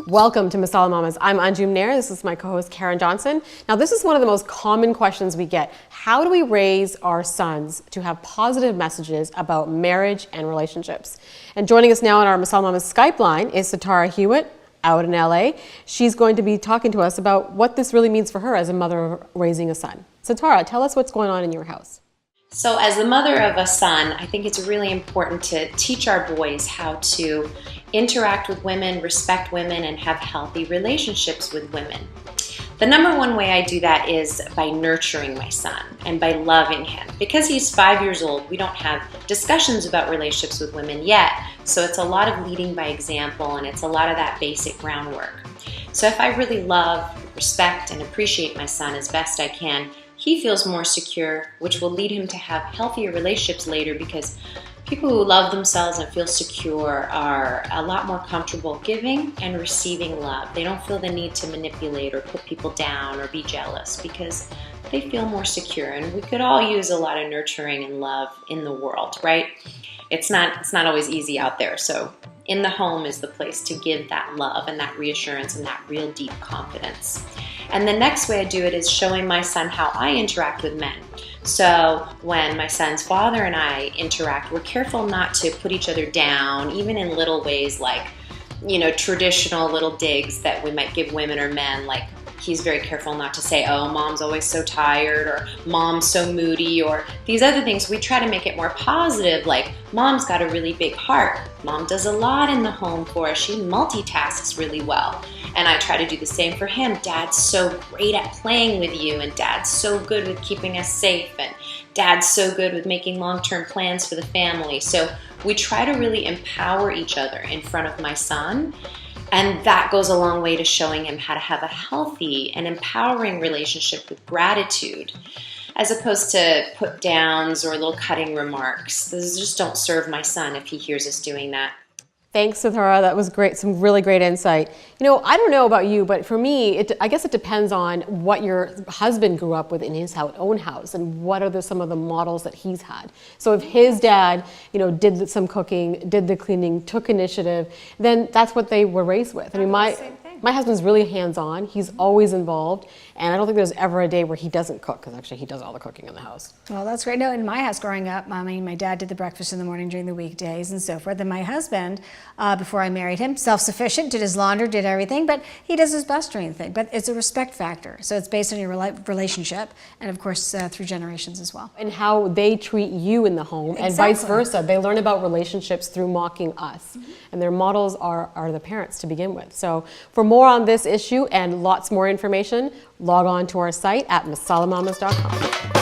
Welcome to Masala Mamas. I'm Anjum Nair. This is my co-host Karen Johnson. Now, this is one of the most common questions we get. How do we raise our sons to have positive messages about marriage and relationships? And joining us now on our Masala Mamas Skype line is Sitara Hewitt out in LA. She's going to be talking to us about what this really means for her as a mother raising a son. Sitara, tell us what's going on in your house. So as the mother of a son, I think it's really important to teach our boys how to interact with women, respect women, and have healthy relationships with women. The number one way I do that is by nurturing my son and by loving him. Because he's 5 years old, we don't have discussions about relationships with women yet, so it's a lot of leading by example and it's a lot of that basic groundwork. So if I really love, respect, and appreciate my son as best I can, he feels more secure, which will lead him to have healthier relationships later, because people who love themselves and feel secure are a lot more comfortable giving and receiving love. They don't feel the need to manipulate or put people down or be jealous because they feel more secure. And we could all use a lot of nurturing and love in the world, right? It's not always easy out there. So in the home is the place to give that love and that reassurance and that real deep confidence. And the next way I do it is showing my son how I interact with men. So when my son's father and I interact, we're careful not to put each other down, even in little ways like, traditional little digs that we might give women or men. Like, he's very careful not to say, oh, mom's always so tired, or mom's so moody, or these other things. We try to make it more positive, like, mom's got a really big heart. Mom does a lot in the home for us. She multitasks really well. And I try to do the same for him. Dad's so great at playing with you, and Dad's so good with keeping us safe, and Dad's so good with making long-term plans for the family. So we try to really empower each other in front of my son. And that goes a long way to showing him how to have a healthy and empowering relationship with gratitude, as opposed to put downs or little cutting remarks. Those just don't serve my son if he hears us doing that. Thanks, Sitara. That was great. Some really great insight. I don't know about you, but for me, I guess it depends on what your husband grew up with in his own house and what are some of the models that he's had. So if his dad, did some cooking, did the cleaning, took initiative, then that's what they were raised with. I mean, my husband's really hands-on. He's always involved, and I don't think there's ever a day where he doesn't cook, because actually he does all the cooking in the house. Well, that's great. No, in my house growing up, my dad did the breakfast in the morning during the weekdays and so forth. And my husband, before I married him, self-sufficient, did his laundry, did everything, but he does his best during the thing. But it's a respect factor. So it's based on your relationship, and of course through generations as well. And how they treat you in the home, and vice versa. They learn about relationships through mocking us. And their models are the parents to begin with. So for more on this issue and lots more information, log on to our site at masalamamas.com.